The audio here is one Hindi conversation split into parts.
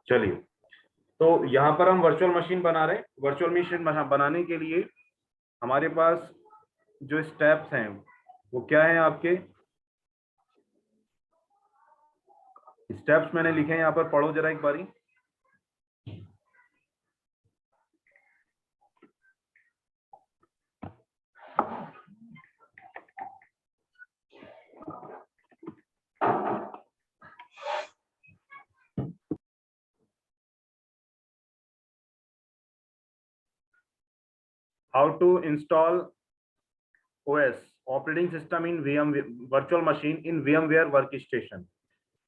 चलिए, तो यहाँ पर हम वर्चुअल मशीन बना रहे हैं। वर्चुअल मशीन बनाने के लिए हमारे पास जो स्टेप्स हैं वो क्या है? आपके स्टेप्स मैंने लिखे हैं यहाँ पर, पढ़ो जरा एक बारी। How to install OS operating system in virtual machine in VMware workstation.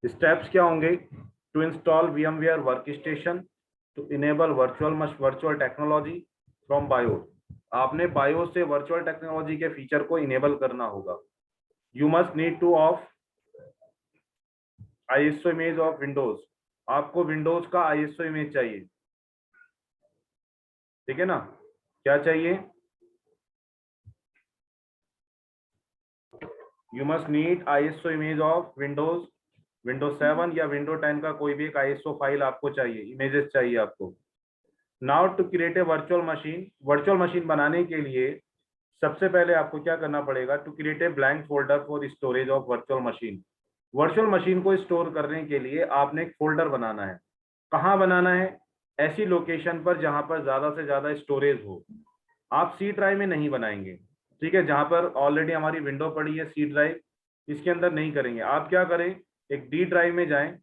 Steps क्या होंगे? To install VMware workstation, to enable virtual technology from BIOS. आपने बायोस से वर्चुअल टेक्नोलॉजी के फीचर को इनेबल करना होगा। You must need to of ISO image of Windows. आपको विंडोज का ISO इमेज चाहिए, ठीक है ना? क्या चाहिए? You must need ISO image of Windows 7 या विंडो 10 का कोई भी एक ISO फाइल आपको चाहिए, इमेजेस चाहिए आपको। Now to create a virtual machine बनाने के लिए सबसे पहले आपको क्या करना पड़ेगा? To create a blank folder for storage of virtual machine. Virtual machine को स्टोर करने के लिए आपने एक फोल्डर बनाना है। कहाँ बनाना है? ऐसी लोकेशन पर जहां पर ज्यादा से ज्यादा स्टोरेज हो। आप सी ड्राइव में नहीं बनाएंगे, ठीक है? जहां पर ऑलरेडी हमारी विंडो पड़ी है सी ड्राइव, इसके अंदर नहीं करेंगे। आप क्या करें, एक डी ड्राइव में जाएं,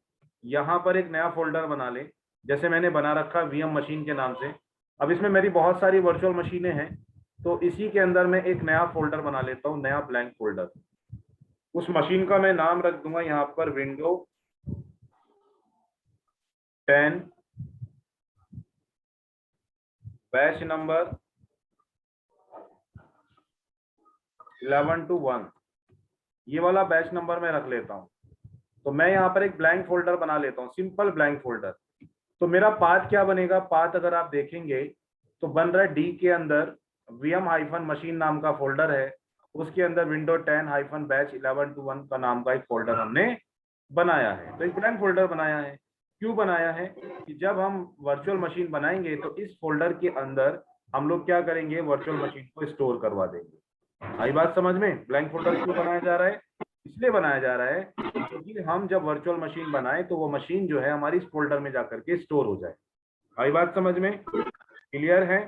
यहाँ पर एक नया फोल्डर बना लें, जैसे मैंने बना रखा VM मशीन के नाम से। अब इसमें मेरी बहुत सारी वर्चुअल मशीनें हैं, तो इसी के अंदर मैं एक नया फोल्डर बना लेता हूँ, नया ब्लैंक फोल्डर। उस मशीन का मैं नाम रख दूंगा यहाँ पर विंडो 10 बैच नंबर 11 to 1। ये वाला बैच नंबर मैं रख लेता हूँ। तो मैं यहाँ पर एक ब्लैंक फोल्डर बना लेता हूँ, सिंपल ब्लैंक फोल्डर। तो मेरा पाथ क्या बनेगा? पाथ अगर आप देखेंगे तो बन रहा है डी के अंदर VM-मशीन नाम का फोल्डर है, उसके अंदर विंडो 10 बैच 11 to 1 का नाम का एक फोल्डर हमने बनाया है। तो एक ब्लैंक फोल्डर बनाया है। क्यों बनाया है? कि जब हम वर्चुअल मशीन बनाएंगे तो इस फोल्डर के अंदर हम लोग क्या करेंगे? वर्चुअल मशीन को स्टोर करवा देंगे। आई बात समझ में? ब्लैंक फोल्डर क्यों बनाया जा रहा है? इसलिए बनाया जा रहा है क्योंकि हम जब वर्चुअल मशीन बनाए तो वो मशीन जो है हमारी इस फोल्डर में जाकर के स्टोर हो जाए। आई बात समझ में? क्लियर है?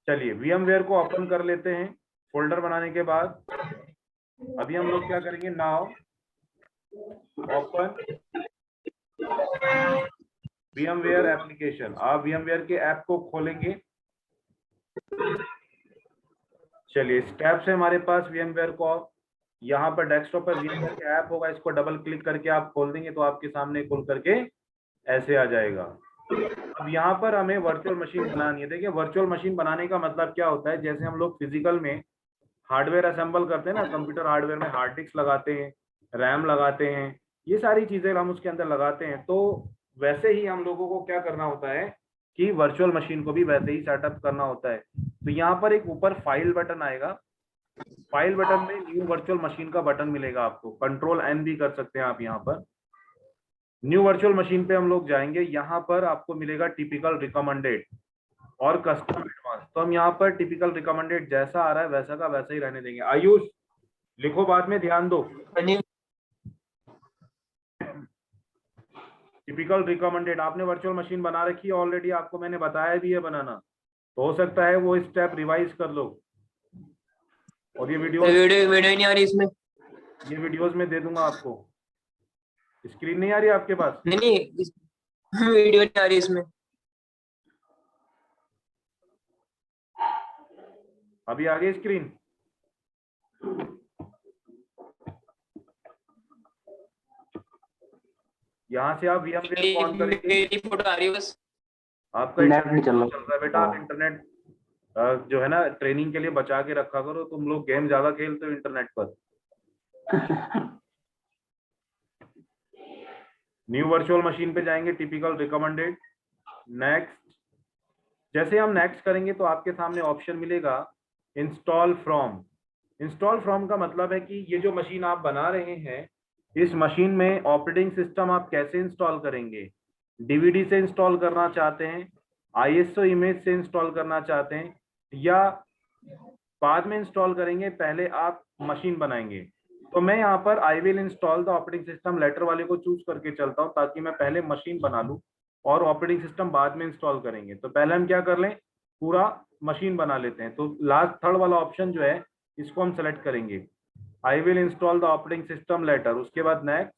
चलिए VMware को ओपन कर लेते हैं फोल्डर बनाने के बाद। अभी हम लोग क्या करेंगे? Now open VMware application. आप VMware के ऐप को खोलेंगे। चलिए, स्टेप्स है हमारे पास VMware को। यहाँ पर डेस्कटॉप पर VMware का ऐप होगा, इसको डबल क्लिक करके आप खोल देंगे तो आपके सामने खुल करके ऐसे आ जाएगा। अब यहाँ पर हमें वर्चुअल मशीन बनानी है। देखिए, वर्चुअल मशीन बनाने का मतलब क्या होता है? जैसे हम लोग फिजिकल में हार्डवेयर असेंबल करते हैं ना, कंप्यूटर हार्डवेयर में हार्ड डिस्क लगाते हैं, रैम लगाते हैं, ये सारी चीजें हम उसके अंदर लगाते हैं। तो वैसे ही हम लोगों को क्या करना होता है कि वर्चुअल मशीन को भी वैसे ही सेटअप करना होता है। तो यहाँ पर एक ऊपर फाइल बटन आएगा, फाइल बटन में न्यू वर्चुअल मशीन का बटन मिलेगा आपको। Ctrl+N भी कर सकते हैं आप। यहाँ पर न्यू वर्चुअल मशीन पे हम लोग जाएंगे, यहाँ पर आपको मिलेगा टिपिकल रिकमेंडेड और कस्टम एडवांस। तो हम यहाँ पर टिपिकल रिकमेंडेड जैसा आ रहा है वैसा का वैसा ही रहने देंगे। आयुष लिखो, बाद में ध्यान दो। टिपिकल रिकमेंडेड, आपने वर्चुअल मशीन बना रखी है ऑलरेडी, आपको मैंने बताया भी है बनाना, तो हो सकता है वो स्टेप रिवाइज कर लो। और ये वीडियो नहीं आ रही इसमें, ये वीडियोस में दे दूंगा आपको। स्क्रीन नहीं आ रही आपके पास? नहीं वीडियो नहीं आ रही इसमें। अभी आ गई स्क्रीन? यहाँ से आप VMware को ऑन करेंगे। मेरी फोटो आ रही है बस। आपका इंटरनेट नहीं चल रहा है बेटा। आप इंटरनेट जो है ना ट्रेनिंग के लिए बचा के रखा करो। तुम लोग गेम ज्यादा खेलते हो इंटरनेट पर। न्यू वर्चुअल मशीन पे जाएंगे, टिपिकल रिकमेंडेड, नेक्स्ट। जैसे हम नेक्स्ट करेंगे तो आपके सामने ऑप्शन मिलेगा इंस्टॉल फ्रॉम। इंस्टॉल फ्रॉम का मतलब है कि ये जो मशीन आप बना रहे हैं, इस मशीन में ऑपरेटिंग सिस्टम आप कैसे इंस्टॉल करेंगे। डीवीडी से इंस्टॉल करना चाहते हैं, आईएसओ इमेज से इंस्टॉल करना चाहते हैं, या बाद में इंस्टॉल करेंगे, पहले आप मशीन बनाएंगे। तो मैं यहाँ पर I will install the operating system later वाले को चूज करके चलता हूँ, ताकि मैं पहले मशीन बना लूँ और ऑपरेटिंग सिस्टम बाद में इंस्टॉल करेंगे। तो पहले हम क्या कर लें, पूरा मशीन बना लेते हैं। तो लास्ट थर्ड वाला ऑप्शन जो है इसको हम सेलेक्ट करेंगे, I will install the operating system later. उसके बाद नेक्स्ट,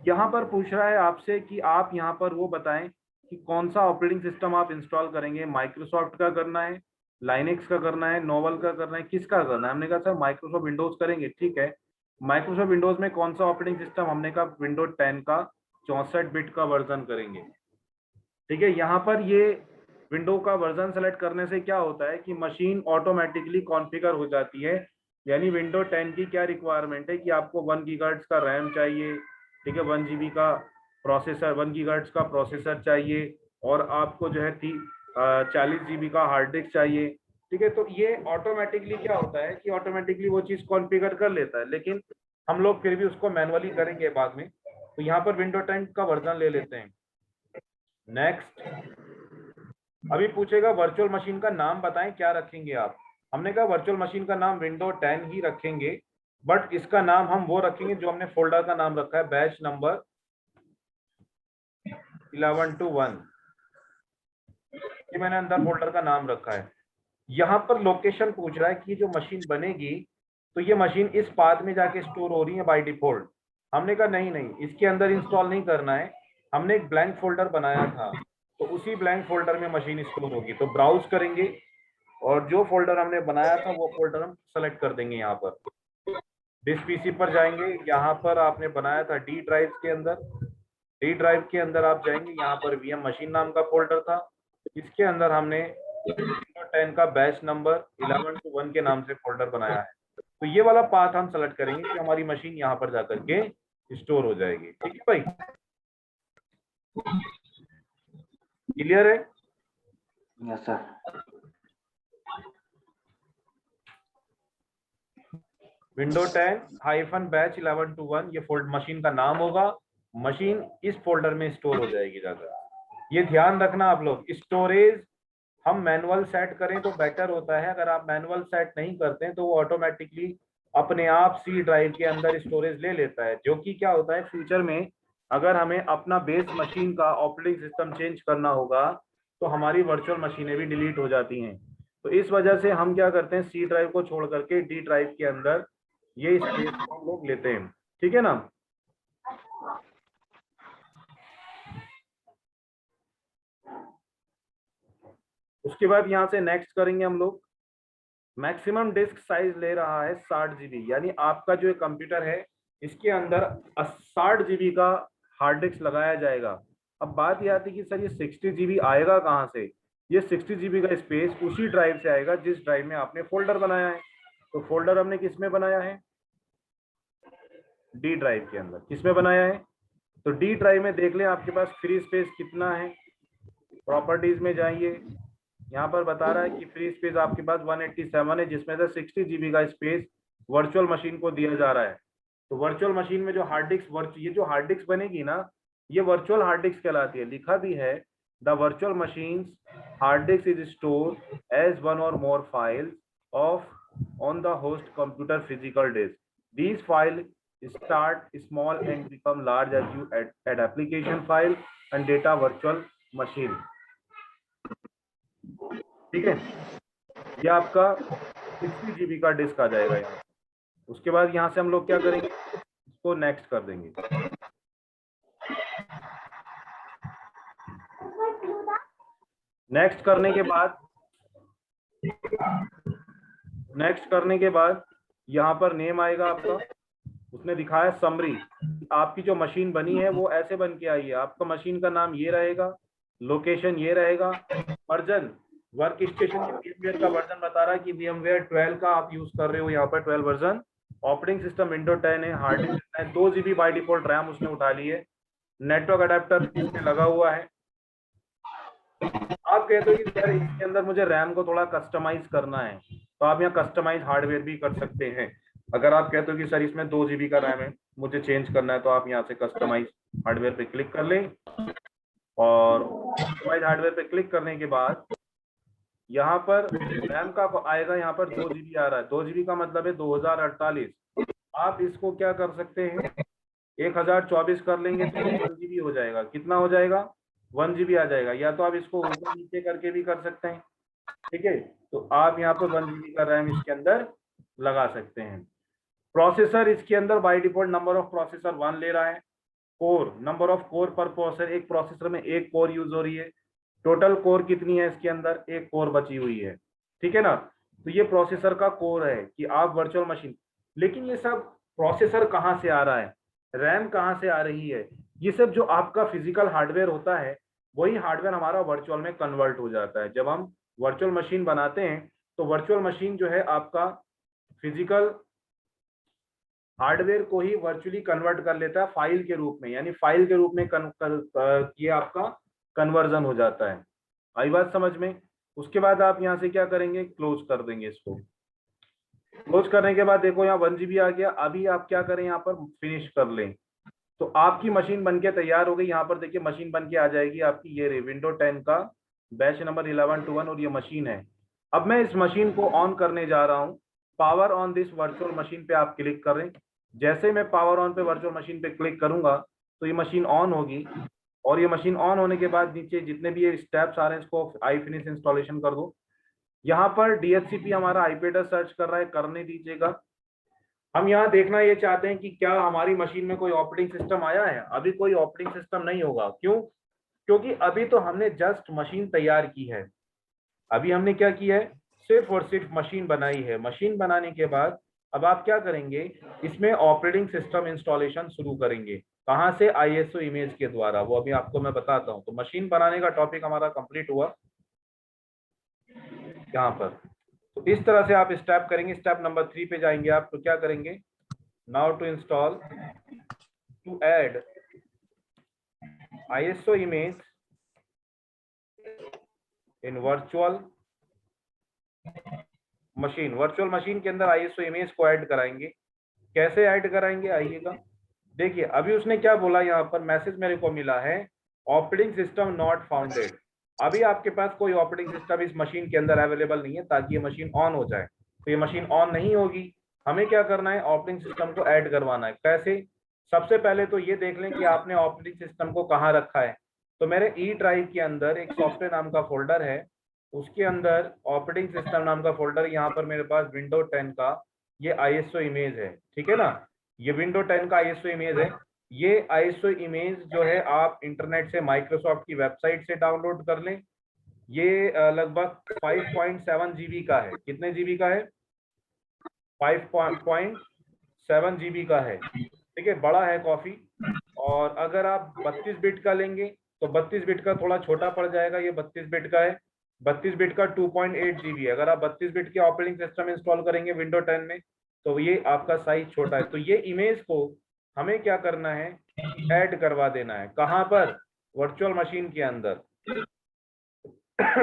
यहाँ पर पूछ रहा है आपसे कि आप यहाँ पर वो बताएं कि कौन सा ऑपरेटिंग सिस्टम आप इंस्टॉल करेंगे, माइक्रोसॉफ्ट का करना है, लाइनेक्स का करना है, नोवल का करना है, किसका करना है। हमने कहा सर माइक्रोसॉफ्ट विंडोज करेंगे, ठीक है। माइक्रोसॉफ्ट विंडोज में कौन सा ऑपरेटिंग सिस्टम, हमने कहा विंडोज 10 का 64 बिट का वर्जन करेंगे, ठीक है। यहाँ पर ये विंडो का वर्जन सेलेक्ट करने से क्या होता है कि मशीन ऑटोमेटिकली कॉन्फ़िगर हो जाती है। यानी विंडो 10 की क्या रिक्वायरमेंट है कि आपको 1 गीगाहर्ट्ज़ का रैम चाहिए, ठीक है, 1 GB का प्रोसेसर, 1 गीगाहर्ट्ज़ का प्रोसेसर चाहिए, और आपको जो है 40 GB का हार्ड डिस्क चाहिए, ठीक है। तो ये ऑटोमेटिकली क्या होता है कि ऑटोमेटिकली वो चीज़ कॉन्फ़िगर कर लेता है, लेकिन हम लोग फिर भी उसको मैनुअली करेंगे बाद में। तो यहाँ पर विंडो 10 का वर्जन ले लेते हैं। नेक्स्ट, अभी पूछेगा वर्चुअल मशीन का नाम बताएं, क्या रखेंगे आप। हमने कहा वर्चुअल मशीन का नाम विंडो 10 ही रखेंगे, बट इसका नाम हम वो रखेंगे जो हमने फोल्डर का नाम रखा है, बैच नंबर 11 to 1, ये मैंने अंदर फोल्डर का नाम रखा है। यहाँ पर लोकेशन पूछ रहा है कि जो मशीन बनेगी तो ये मशीन इस पाथ में जाके स्टोर हो रही है बाय डिफॉल्ट। हमने कहा नहीं नहीं, इसके अंदर इंस्टॉल नहीं करना है, हमने एक ब्लैंक फोल्डर बनाया था, तो उसी ब्लैंक फोल्डर में मशीन स्टोर होगी। तो ब्राउज करेंगे और जो फोल्डर हमने बनाया था वो फोल्डर हम सेलेक्ट कर देंगे। यहाँ पर डिस्क पीसी पर जाएंगे, यहाँ पर आपने बनाया था डी ड्राइव के अंदर, डी ड्राइव के अंदर आप जाएंगे, यहाँ पर वीएम मशीन नाम का फोल्डर था, इसके अंदर हमने विंडो 10 का बैच नंबर 11 to 1 के नाम से फोल्डर बनाया है। तो ये वाला पाथ हम सेलेक्ट करेंगे कि हमारी मशीन यहाँ पर जाकर के स्टोर हो जाएगी, ठीक है भाई, क्लियर है। Yes sir. Window 10 hyphen batch 11 to 1 ये फोल्ड मशीन का नाम होगा, मशीन इस फोल्डर में स्टोर हो जाएगी जाकर। ये ध्यान रखना आप लोग, स्टोरेज हम मैनुअल सेट करें तो बेटर होता है, अगर आप मैनुअल सेट नहीं करते हैं तो वो ऑटोमेटिकली अपने आप सी ड्राइव के अंदर स्टोरेज ले लेता है। जो कि क्या होता है फ्यूचर में अगर हमें अपना बेस मशीन का ऑपरेटिंग सिस्टम चेंज करना होगा तो हमारी वर्चुअल मशीनें भी डिलीट हो जाती हैं। तो इस वजह से हम क्या करते हैं, सी ड्राइव को छोड़ करके डी ड्राइव के अंदर ये स्पेस हम लोग लेते हैं, ठीक है ना। उसके बाद यहाँ से नेक्स्ट करेंगे हम लोग, मैक्सिमम डिस्क साइज ले रहा है 60 GB, यानी आपका जो कंप्यूटर है इसके अंदर 60 GB का हार्ड डिस्क लगाया जाएगा। अब बात यह आती है कि सर ये 60 GB आएगा कहाँ से। ये 60 GB का स्पेस उसी ड्राइव से आएगा जिस ड्राइव में आपने फोल्डर बनाया है। तो फोल्डर हमने किस में बनाया है, डी ड्राइव के अंदर। किस में बनाया है, तो डी ड्राइव में देख लें आपके पास फ्री स्पेस कितना है, प्रॉपर्टीज में जाइए, यहाँ पर बता रहा है कि फ्री स्पेस आपके पास 187 है, जिसमें से 60 GB का स्पेस वर्चुअल मशीन को दिया जा रहा है। तो वर्चुअल मशीन में जो हार्ड डिस्क, ये जो हार्ड डिस्क बनेगी ना, ये वर्चुअल हार्ड डिस्क कहलाती है। लिखा भी है the virtual machine hard disk is store as one और more file of on the host computer physical disk. These file start small and become large as you add application file and data virtual machine, ठीक है। ये आपका 60 GB का डिस्क आ जाएगा यहाँ। उसके बाद यहाँ से हम लोग क्या करेंगे, इसको नेक्स्ट कर देंगे। नेक्स्ट करने के बाद यहाँ पर नेम आएगा आपका, उसने दिखाया समरी, आपकी जो मशीन बनी है वो ऐसे बन के आई है। आपका मशीन का नाम ये रहेगा, लोकेशन ये रहेगा, वर्जन वर्क स्टेशन VMware का वर्जन बता रहा है कि VMware 12 का आप यूज कर रहे हो, यहाँ पर 12 वर्जन। ऑपरेटिंग सिस्टम विंडो 10 है, हार्ड डिस्क है, 2 GB बाय डिफॉल्ट रैम उसने उठा ली है, नेटवर्क अडेप्टर इसमें लगा हुआ है। आप कहते हो कि सर इसके अंदर मुझे रैम को थोड़ा कस्टमाइज करना है, तो आप यहाँ कस्टमाइज हार्डवेयर भी कर सकते हैं। अगर आप कहते हो कि सर इसमें 2 GB का रैम है, मुझे चेंज करना है, तो आप यहाँ से कस्टमाइज हार्डवेयर पे क्लिक कर लें और कस्टमाइज हार्डवेयर पे क्लिक करने के बाद यहाँ पर रैम का आएगा, यहाँ पर 2 GB आ रहा है। 2 GB का मतलब है 2048। आप इसको क्या कर सकते हैं, 1024 कर लेंगे तो 1 GB हो जाएगा। कितना हो जाएगा, 1 GB आ जाएगा। या तो आप इसको ऊपर नीचे करके भी कर सकते हैं, ठीक है। तो आप यहाँ पर 1 GB का रैम इसके अंदर लगा सकते हैं। प्रोसेसर इसके अंदर by default number of processor 1 ले रहा है। कोर, नंबर ऑफ कोर पर प्रोसेसर, एक प्रोसेसर में एक कोर यूज हो रही है। टोटल कोर कितनी है इसके अंदर, एक कोर बची हुई है, ठीक है ना। तो ये प्रोसेसर का कोर है कि आप वर्चुअल मशीन, लेकिन ये सब प्रोसेसर कहाँ से आ रहा है, रैम कहाँ से आ रही है, ये सब जो आपका फिजिकल हार्डवेयर होता है वही हार्डवेयर हमारा वर्चुअल में कन्वर्ट हो जाता है। जब हम वर्चुअल मशीन बनाते हैं तो वर्चुअल मशीन जो है आपका फिजिकल हार्डवेयर को ही वर्चुअली कन्वर्ट कर लेता है फाइल के रूप में, यानी फाइल के रूप में ये आपका कन्वर्जन हो जाता है। आई बात समझ में। उसके बाद आप यहाँ से क्या करेंगे, क्लोज कर देंगे इसको। क्लोज करने के बाद देखो यहाँ 1 GB आ गया। अभी आप क्या करें, यहाँ पर फिनिश कर लें तो आपकी मशीन बनके तैयार हो गई। यहाँ पर देखिए मशीन बनके आ जाएगी आपकी, ये विंडो 10 का बैच नंबर 1121 और ये मशीन है। अब मैं इस मशीन को ऑन करने जा रहा हूँ। Power on this virtual machine पे आप क्लिक करें। जैसे मैं पावर ऑन पे वर्चुअल मशीन पे क्लिक करूंगा तो ये मशीन ऑन होगी, और ये मशीन ऑन होने के बाद नीचे जितने भी ये स्टेप्स आ रहे हैं इसको आई फिनिश इंस्टॉलेशन कर दो। यहाँ पर DHCP हमारा आईपी एड्रेस सर्च कर रहा है, करने दीजिएगा। हम यहाँ देखना ये चाहते हैं कि क्या हमारी मशीन में कोई ऑपरेटिंग सिस्टम आया है। अभी कोई ऑपरेटिंग सिस्टम नहीं होगा, क्यों, क्योंकि अभी तो हमने जस्ट मशीन तैयार की है। अभी हमने क्या किया है, सिर्फ और सिर्फ मशीन बनाई है। मशीन बनाने के बाद अब आप क्या करेंगे, इसमें ऑपरेटिंग सिस्टम इंस्टॉलेशन शुरू करेंगे। कहाँ से, ISO इमेज के द्वारा, वो अभी आपको मैं बताता हूँ। तो मशीन बनाने का टॉपिक हमारा कंप्लीट हुआ यहाँ पर। तो इस तरह से आप स्टेप करेंगे। स्टेप नंबर 3 पे जाएंगे आप, तो क्या करेंगे, now to install, to add ISO image in virtual machine. Virtual machine के अंदर ISO इमेज को ऐड कराएंगे। कैसे ऐड कराएंगे, आइएगा देखिए। अभी उसने क्या बोला, यहाँ पर मैसेज मेरे को मिला है, ऑपरेटिंग सिस्टम नॉट फाउंडेड। अभी आपके पास कोई ऑपरेटिंग सिस्टम इस मशीन के अंदर अवेलेबल नहीं है ताकि ये मशीन ऑन हो जाए। तो ये मशीन ऑन नहीं होगी। हमें क्या करना है, ऑपरेटिंग सिस्टम को ऐड करवाना है। कैसे, सबसे पहले तो ये देख लें कि आपने ऑपरेटिंग सिस्टम को कहाँ रखा है। तो मेरे E ड्राइव के अंदर एक सॉफ्टवेयर नाम का फोल्डर है, उसके अंदर ऑपरेटिंग सिस्टम नाम का फोल्डर, यहाँ पर मेरे पास विंडो 10 का ये ISO इमेज है, ठीक है ना। ये विंडो 10 का ISO इमेज है। ये ISO इमेज जो है आप इंटरनेट से, माइक्रोसॉफ्ट की वेबसाइट से डाउनलोड कर लें। ये लगभग 5.7 GB का है। कितने GB का है, 5.7 GB का है, ठीक है, बड़ा है काफी। और अगर आप 32 बिट का लेंगे तो 32 बिट का थोड़ा छोटा पड़ जाएगा, ये 32 बिट का है। 32 बिट का 2.8 GB। अगर आप 32 बिट के ऑपरेटिंग सिस्टम इंस्टॉल करेंगे विंडो 10 में तो ये आपका साइज छोटा है। तो ये इमेज को हमें क्या करना है, ऐड करवा देना है। कहाँ पर, वर्चुअल मशीन के अंदर।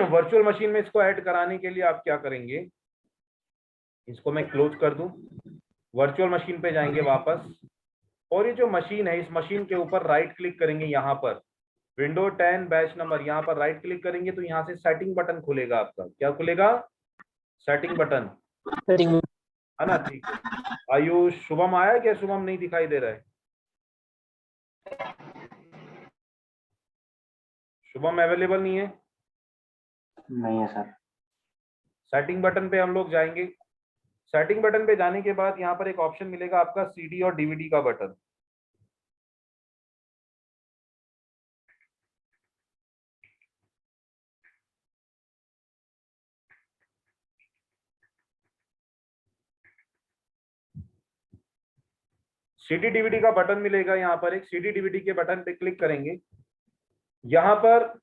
वर्चुअल मशीन में इसको ऐड कराने के लिए आप क्या करेंगे, इसको मैं क्लोज कर दूं। वर्चुअल मशीन पे जाएंगे वापस, और ये जो मशीन है इस मशीन के ऊपर राइट क्लिक करेंगे। यहाँ पर विंडो 10 बैच नंबर, यहाँ पर राइट क्लिक करेंगे तो यहाँ से सेटिंग बटन खुलेगा आपका। क्या खुलेगा, सेटिंग बटन, है ना। ठीक, आयुष, शुभम आया क्या, शुभम नहीं दिखाई दे रहा है, शुभम अवेलेबल नहीं है। नहीं है सर। सेटिंग बटन पे हम लोग जाएंगे। सेटिंग बटन पे जाने के बाद यहाँ पर एक ऑप्शन मिलेगा आपका CD और DVD का बटन। CD DVD का बटन मिलेगा यहाँ पर। एक CD DVD के बटन पे क्लिक करेंगे, यहाँ पर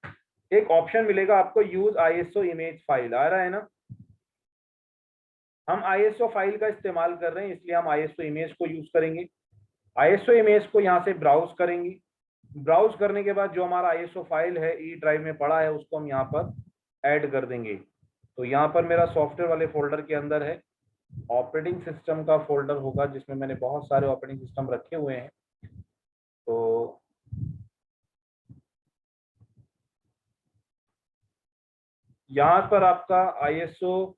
एक ऑप्शन मिलेगा आपको, यूज ISO इमेज फाइल। आ रहा है ना, हम ISO फाइल का इस्तेमाल कर रहे हैं इसलिए हम ISO इमेज को यूज करेंगे। ISO इमेज को यहाँ से ब्राउज करेंगे। ब्राउज करने के बाद जो हमारा ISO फाइल है E ड्राइव में पड़ा है उसको हम यहाँ पर ऐड कर देंगे। तो यहाँ पर मेरा सॉफ्टवेयर वाले फोल्डर के अंदर है, ऑपरेटिंग सिस्टम का फोल्डर होगा जिसमें मैंने बहुत सारे ऑपरेटिंग सिस्टम रखे हुए हैं। तो यहाँ पर आपका ISO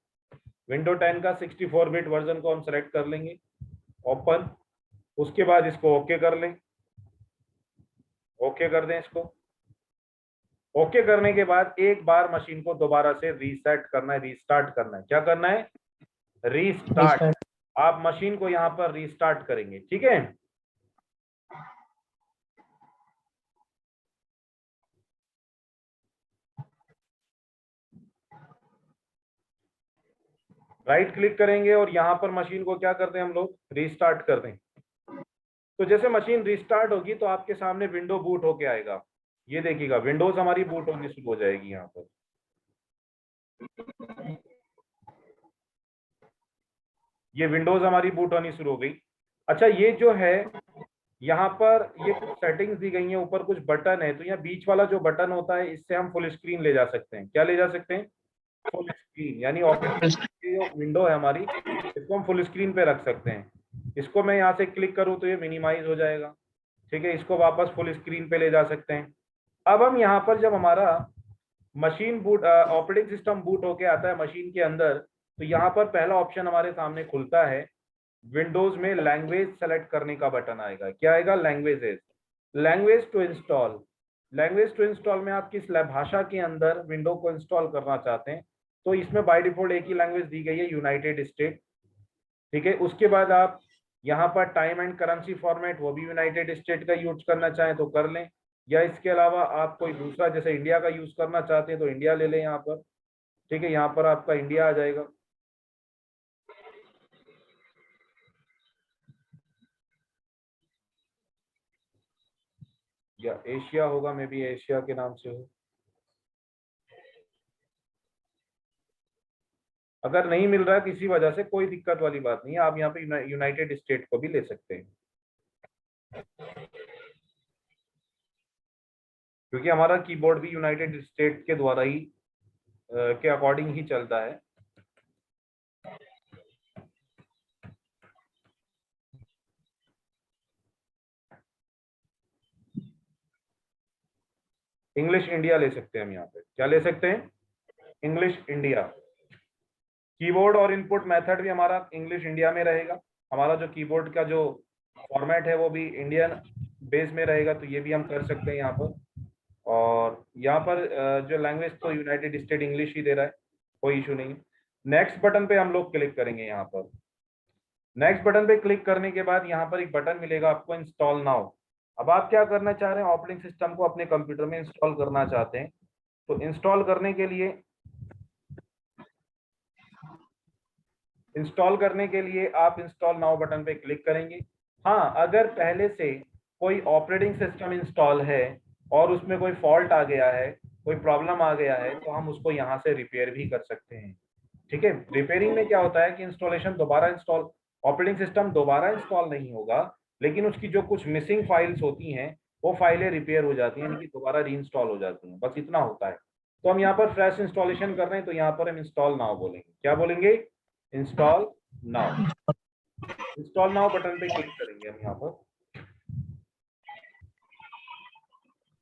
विंडो 10 का 64 बिट वर्जन को हम सेलेक्ट कर लेंगे, ओपन। उसके बाद इसको ओके कर लें, ओके कर दें इसको। ओके करने के बाद एक बार मशीन को दोबारा से रीसेट करना है, रीस्टार्ट करना है। क्या करना है? रीस्टार्ट। आप मशीन को यहाँ पर रीस्टार्ट करेंगे, ठीक है। राइट क्लिक करेंगे और यहाँ पर मशीन को क्या करते हैं हम लोग? रीस्टार्ट कर दें। तो जैसे मशीन रीस्टार्ट होगी तो आपके सामने विंडो बूट होके आएगा। ये देखिएगा, विंडोज हमारी बूट होनी शुरू हो जाएगी यहाँ पर। ये विंडोज हमारी बूट होनी शुरू हो गई। अच्छा, ये जो है यहाँ पर ये कुछ सेटिंग्स दी गई हैं, ऊपर कुछ बटन है, तो यहाँ बीच वाला जो बटन होता है इससे हम फुल स्क्रीन ले जा सकते हैं। क्या ले जा सकते हैं? फुल स्क्रीन, यानी जो विंडो है हमारी, इसको हम फुल स्क्रीन पे रख सकते हैं। इसको मैं यहाँ से क्लिक करूँ तो ये मिनिमाइज हो जाएगा, ठीक है। इसको वापस फुल स्क्रीन पे ले जा सकते हैं। अब हम यहाँ पर जब हमारा machine boot operating system boot होके आता है मशीन के अंदर, तो यहाँ पर पहला ऑप्शन हमारे सामने खुलता है। विंडोज में लैंग्वेज सेलेक्ट करने का बटन आएगा। क्या आएगा? Languages, language to install. Language to install में आप किस भाषा के अंदर विंडो को इंस्टॉल करना चाहते हैं, तो इसमें बाय डिफॉल्ट एक ही लैंग्वेज दी गई है, यूनाइटेड स्टेट, ठीक है। उसके बाद आप यहाँ पर टाइम एंड करेंसी फॉर्मेट, वो भी यूनाइटेड स्टेट का यूज करना चाहें तो कर लें, या इसके अलावा आप कोई दूसरा जैसे इंडिया का यूज करना चाहते हैं तो इंडिया ले लें यहाँ पर, ठीक है। यहाँ पर आपका इंडिया आ जाएगा। या एशिया होगा, मे बी एशिया के नाम से हो। अगर नहीं मिल रहा है किसी वजह से, कोई दिक्कत वाली बात नहीं है, आप यहाँ पे यूनाइटेड स्टेट को भी ले सकते हैं, क्योंकि हमारा कीबोर्ड भी यूनाइटेड स्टेट के द्वारा ही के अकॉर्डिंग ही चलता है। इंग्लिश इंडिया ले सकते हैं हम यहाँ पे। क्या ले सकते हैं? English India. कीबोर्ड और इनपुट मेथड भी हमारा इंग्लिश इंडिया में रहेगा। हमारा जो कीबोर्ड का जो फॉर्मेट है वो भी इंडियन बेस में रहेगा, तो ये भी हम कर सकते हैं यहाँ पर। और यहाँ पर जो लैंग्वेज तो यूनाइटेड स्टेट इंग्लिश ही दे रहा है, कोई इशू नहीं है। नेक्स्ट बटन पे हम लोग क्लिक करेंगे। यहाँ पर नेक्स्ट बटन पे क्लिक करने के बाद यहाँ पर एक बटन मिलेगा आपको, इंस्टॉल नाउ। अब आप क्या करना चाह रहे हैं? ऑपरेटिंग सिस्टम को अपने कंप्यूटर में इंस्टॉल करना चाहते हैं, तो इंस्टॉल करने के लिए आप इंस्टॉल नाउ बटन पे क्लिक करेंगे। हाँ, अगर पहले से कोई ऑपरेटिंग सिस्टम इंस्टॉल है और उसमें कोई फॉल्ट आ गया है, कोई प्रॉब्लम आ गया है, तो हम उसको यहाँ से रिपेयर भी कर सकते हैं, ठीक है। रिपेयरिंग में क्या होता है कि इंस्टॉलेशन दोबारा इंस्टॉल, ऑपरेटिंग सिस्टम दोबारा इंस्टॉल नहीं होगा, लेकिन उसकी जो कुछ मिसिंग फाइल्स होती हैं वो फाइलें रिपेयर हो जाती हैं, यानी कि दोबारा रीइंस्टॉल हो जाती हैं, बस इतना होता है। तो हम यहाँ पर फ्रेश इंस्टॉलेशन कर रहे हैं, तो यहाँ पर हम इंस्टॉल नाउ बोलेंगे। क्या बोलेंगे? Install now. Install now button पे क्लिक करेंगे हम यहाँ पर।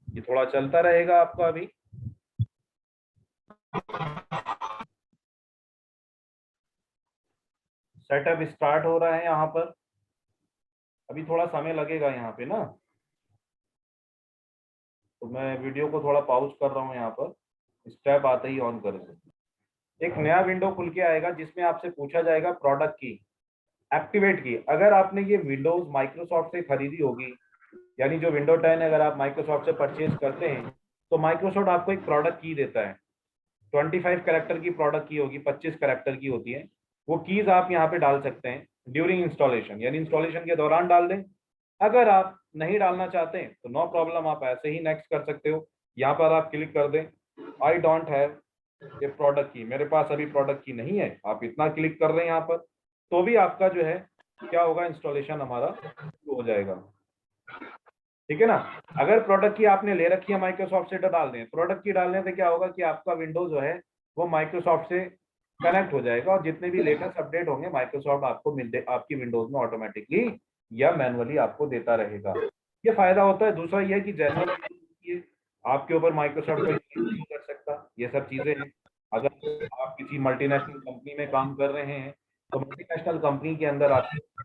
ये थोड़ा चलता रहेगा आपका अभी। सेटअप स्टार्ट हो रहा है यहाँ पर, अभी थोड़ा समय लगेगा यहाँ पे ना, तो मैं वीडियो को थोड़ा पॉज कर रहा हूँ यहाँ पर। स्टेप आते ही ऑन कर दो। एक नया विंडो खुल के आएगा जिसमें आपसे पूछा जाएगा प्रोडक्ट की एक्टिवेट की। अगर आपने ये विंडोज माइक्रोसॉफ्ट से खरीदी होगी, यानी जो विंडो 10 अगर आप माइक्रोसॉफ्ट से परचेज करते हैं, तो माइक्रोसॉफ्ट आपको एक प्रोडक्ट की देता है। 25 कैरेक्टर की प्रोडक्ट की होगी, 25 कैरेक्टर की होती है। वो कीज आप यहाँ पे डाल सकते हैं ड्यूरिंग इंस्टॉलेशन, यानी इंस्टॉलेशन के दौरान डाल दें। अगर आप नहीं डालना चाहते हैं तो नो प्रॉब्लम, आप ऐसे ही नेक्स्ट कर सकते हो। यहाँ पर आप क्लिक कर दें, आई डोंट हैव ये प्रोडक्ट की, मेरे पास अभी प्रोडक्ट की नहीं है, आप इतना क्लिक कर दें यहाँ पर, तो भी आपका जो है क्या होगा, इंस्टॉलेशन हमारा शुरू हो जाएगा, ठीक है ना। अगर प्रोडक्ट की आपने ले रखी है माइक्रोसॉफ्ट से, तो डाल दें। प्रोडक्ट की डालने से क्या होगा कि आपका विंडोज जो है वो माइक्रोसॉफ्ट से कनेक्ट हो जाएगा, और जितने भी लेटेस्ट अपडेट होंगे माइक्रोसॉफ्ट आपको आपकी विंडोज में ऑटोमेटिकली या मैनुअली आपको देता रहेगा। ये फायदा होता है। दूसरा ये है कि जनरल आपके ऊपर माइक्रोसॉफ्ट कर सकता, ये सब चीजें हैं। अगर आप किसी मल्टीनेशनल कंपनी में काम कर रहे हैं तो मल्टीनेशनल कंपनी के अंदर आपको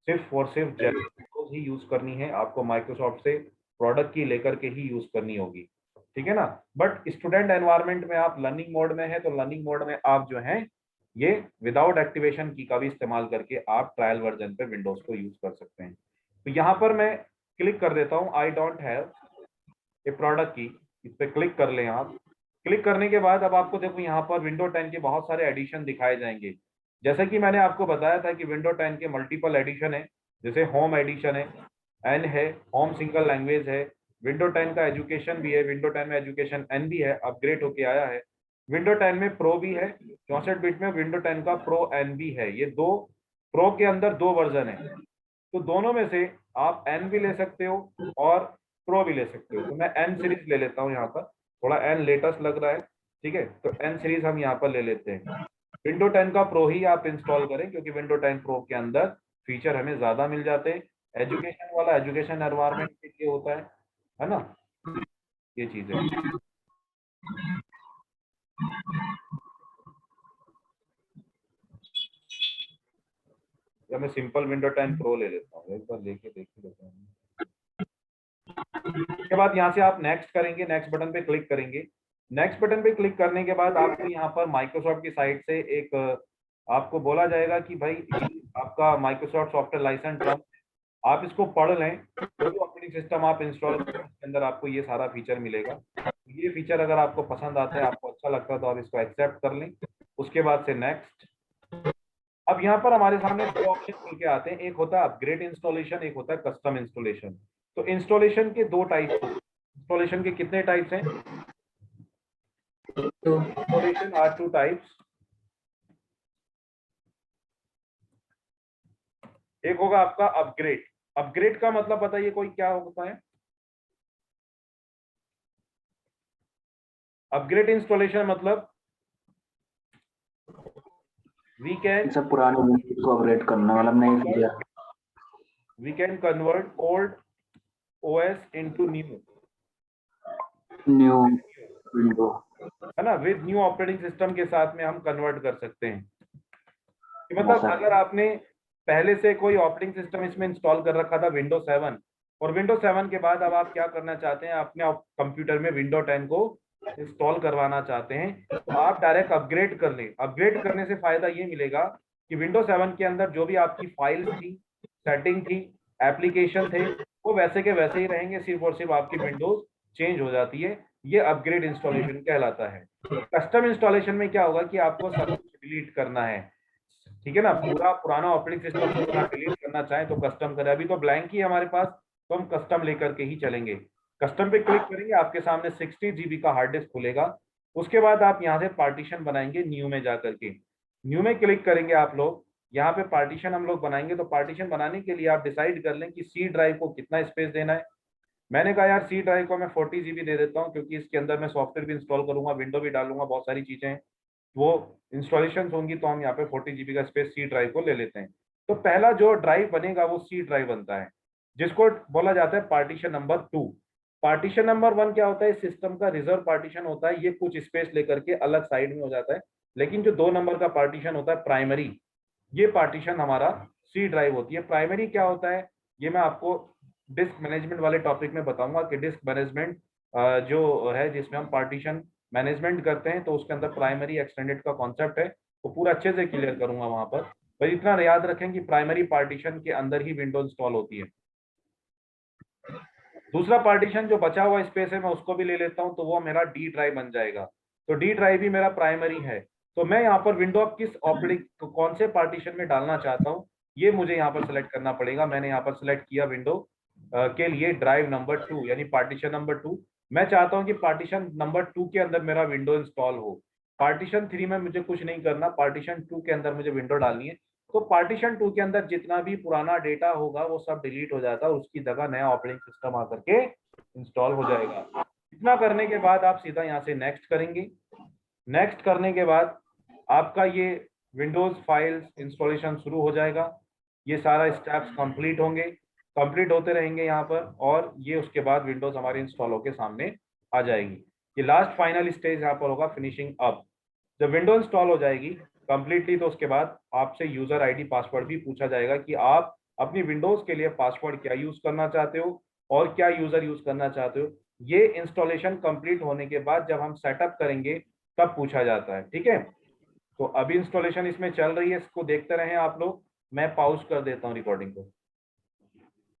सिर्फ और सिर्फ जेनरल ही यूज करनी है, आपको माइक्रोसॉफ्ट से प्रोडक्ट की लेकर के ही यूज करनी होगी, ठीक है ना। बट स्टूडेंट एनवायरनमेंट में आप लर्निंग मोड में है तो लर्निंग मोड में आप जो है ये विदाउट एक्टिवेशन की का भी इस्तेमाल करके आप ट्रायल वर्जन पे विंडोज को यूज कर सकते हैं। तो यहाँ पर मैं क्लिक कर देता हूँ I don't have a product की, इस पे क्लिक कर लें आप। क्लिक करने के बाद अब आपको देखो यहाँ पर विंडो 10 के बहुत सारे एडिशन दिखाए जाएंगे। जैसे कि मैंने आपको बताया था कि विंडो 10 के मल्टीपल एडिशन है, जैसे होम एडिशन है, एन है, होम सिंगल लैंग्वेज है, विंडो 10 का एजुकेशन भी है, विंडो 10 में एजुकेशन एन भी है, अपग्रेड होके आया है। विंडो 10 में प्रो भी है, 64 बिट में विंडो 10 का प्रो एन भी है। ये दो प्रो के अंदर दो वर्जन है, तो दोनों में से आप एन भी ले सकते हो और प्रो भी ले सकते हो। तो मैं एन सीरीज ले लेता हूँ, यहाँ पर थोड़ा एन लेटेस्ट लग रहा है, ठीक है, तो एन सीरीज हम यहाँ पर ले लेते हैं। विंडो 10 का प्रो ही आप इंस्टॉल करें क्योंकि विंडो 10 प्रो के अंदर फीचर हमें ज्यादा मिल जाते हैं। एजुकेशन वाला एजुकेशन एनवायरनमेंट के लिए होता है ना, ये चीज है। या मैं सिंपल विंडो 10 प्रो ले लेता हूँ, एक बार देख लेते हैं। उसके बाद यहाँ से आप नेक्स्ट करेंगे, नेक्स्ट बटन पे क्लिक करेंगे। नेक्स्ट बटन पे क्लिक करने के बाद आपको यहाँ पर माइक्रोसॉफ्ट की साइट से एक आपको बोला जाएगा कि भाई आपका माइक्रोसॉफ्ट सॉफ्टवेयर लाइसेंस टर्म, आप इसको पढ़ लें। जो भी ऑपरेटिंग सिस्टम आप इंस्टॉल करें उसके अंदर आपको ये सारा फीचर मिलेगा। ये फीचर अगर आपको पसंद आता है, आपको अच्छा लगता है तो आप इसको एक्सेप्ट कर लें। उसके बाद से नेक्स्ट। अब यहाँ पर हमारे सामने दो ऑप्शन खुल के आते हैं, एक होता है अपग्रेड इंस्टॉलेशन, एक होता है कस्टम इंस्टॉलेशन। तो इंस्टॉलेशन के दो टाइप्स हैं। इंस्टॉलेशन के कितने टाइप्स हैं? Installation are two types. एक होगा आपका अपग्रेड। अपग्रेड का मतलब बताइए कोई क्या होता है? अपग्रेड इंस्टॉलेशन मतलब वी कैन सब पुराने विंडोज को अपग्रेड करना, मतलब नए feature. We can convert old OS into new window, है ना, विद न्यू ऑपरेटिंग सिस्टम के साथ में हम कन्वर्ट कर सकते हैं। मतलब अगर आपने पहले से कोई ऑपरेटिंग सिस्टम इसमें इंस्टॉल कर रखा था विंडो 7, और विंडो 7 के बाद अब आप क्या करना चाहते हैं, अपने कंप्यूटर में विंडो 10 को इंस्टॉल करवाना चाहते हैं, तो आप डायरेक्ट अपग्रेड कर लें। अपग्रेड करने से फायदा ये मिलेगा कि विंडो 7 के अंदर जो भी आपकी फाइल्स थी, सेटिंग थी, एप्लीकेशन थे, वो वैसे के वैसे ही रहेंगे, सिर्फ और सिर्फ आपकी विंडोज चेंज हो जाती है। ये अपग्रेड इंस्टॉलेशन कहलाता है। कस्टम इंस्टॉलेशन में क्या होगा कि आपको सब कुछ डिलीट करना है, ठीक है ना, पूरा पुराना ऑपरेटिंग सिस्टम पूरा डिलीट करना चाहें तो कस्टम करें। अभी तो ब्लैंक ही हमारे पास, तो हम कस्टम लेकर के ही चलेंगे। कस्टम पे क्लिक करेंगे, आपके सामने 60 GB का हार्ड डिस्क खुलेगा। उसके बाद आप यहाँ से पार्टीशन बनाएंगे न्यू में जाकर के। न्यू में क्लिक करेंगे आप लोग, यहाँ पे पार्टीशन हम लोग बनाएंगे। तो पार्टीशन बनाने के लिए आप डिसाइड कर लें कि सी ड्राइव को कितना स्पेस देना है। मैंने कहा यार सी ड्राइव को मैं 40 GB दे देता हूँ, क्योंकि इसके अंदर मैं सॉफ्टवेयर भी इंस्टॉल करूंगा, विंडो भी डालूंगा, बहुत सारी चीजें हैं, वो इंस्टॉलेशन होंगी, तो हम यहाँ पे 40 GB का स्पेस सी ड्राइव को ले लेते हैं। तो पहला जो ड्राइव बनेगा वो सी ड्राइव बनता है, जिसको बोला जाता है पार्टीशन नंबर 2। पार्टीशन नंबर 1 क्या होता है? सिस्टम का रिजर्व पार्टीशन होता है, ये कुछ स्पेस लेकर के अलग साइड में हो जाता है। लेकिन जो 2 नंबर का पार्टीशन होता है प्राइमरी, ये पार्टीशन हमारा सी ड्राइव होती है। प्राइमरी क्या होता है ये मैं आपको डिस्क मैनेजमेंट वाले टॉपिक में बताऊंगा कि डिस्क मैनेजमेंट जो है जिसमें हम पार्टीशन मैनेजमेंट करते हैं, तो उसके अंदर प्राइमरी एक्सटेंडेड का कॉन्सेप्ट है, वो पूरा अच्छे से क्लियर करूंगा वहां पर। बस इतना याद रखें कि प्राइमरी पार्टीशन के अंदर ही विंडो इंस्टॉल होती है। दूसरा पार्टीशन जो बचा हुआ स्पेस है मैं उसको भी ले लेता हूं, तो वो मेरा डी ड्राइव बन जाएगा। तो डी ड्राइव भी मेरा प्राइमरी है। तो मैं यहाँ पर विंडो अब किस ऑपरेटिंग कौन से पार्टीशन में डालना चाहता हूँ ये मुझे यहाँ पर सिलेक्ट करना पड़ेगा। मैंने यहाँ पर सिलेक्ट किया विंडो के लिए ड्राइव नंबर 2 यानी पार्टीशन नंबर 2। मैं चाहता हूँ कि पार्टीशन नंबर 2 के अंदर मेरा विंडो इंस्टॉल हो। पार्टीशन 3 में मुझे कुछ नहीं करना, पार्टीशन 2 के अंदर मुझे विंडो डालनी है। तो पार्टीशन 2 के अंदर जितना भी पुराना डेटा होगा वो सब डिलीट हो जाता है, उसकी जगह नया ऑपरेटिंग सिस्टम आकर के इंस्टॉल हो जाएगा। इतना करने के बाद आप सीधा यहाँ से नेक्स्ट करेंगे। नेक्स्ट करने के बाद आपका ये विंडोज फाइल्स इंस्टॉलेशन शुरू हो जाएगा। ये सारा स्टेप्स कंप्लीट होंगे, कंप्लीट होते रहेंगे यहाँ पर, और ये उसके बाद विंडोज हमारे इंस्टॉल होके सामने आ जाएगी। ये लास्ट फाइनल स्टेज यहाँ पर होगा फिनिशिंग अप। जब विंडो इंस्टॉल हो जाएगी कंप्लीटली तो उसके बाद आपसे यूजर आईडी पासवर्ड भी पूछा जाएगा कि आप अपनी विंडोज के लिए पासवर्ड क्या यूज करना चाहते हो और क्या यूजर यूज करना चाहते हो। ये इंस्टॉलेशन कंप्लीट होने के बाद जब हम सेटअप करेंगे तब पूछा जाता है। ठीक है, तो अभी इंस्टॉलेशन इसमें चल रही है, इसको देखते रहें आप लोग। मैं पॉज कर देता हूँ रिकॉर्डिंग को।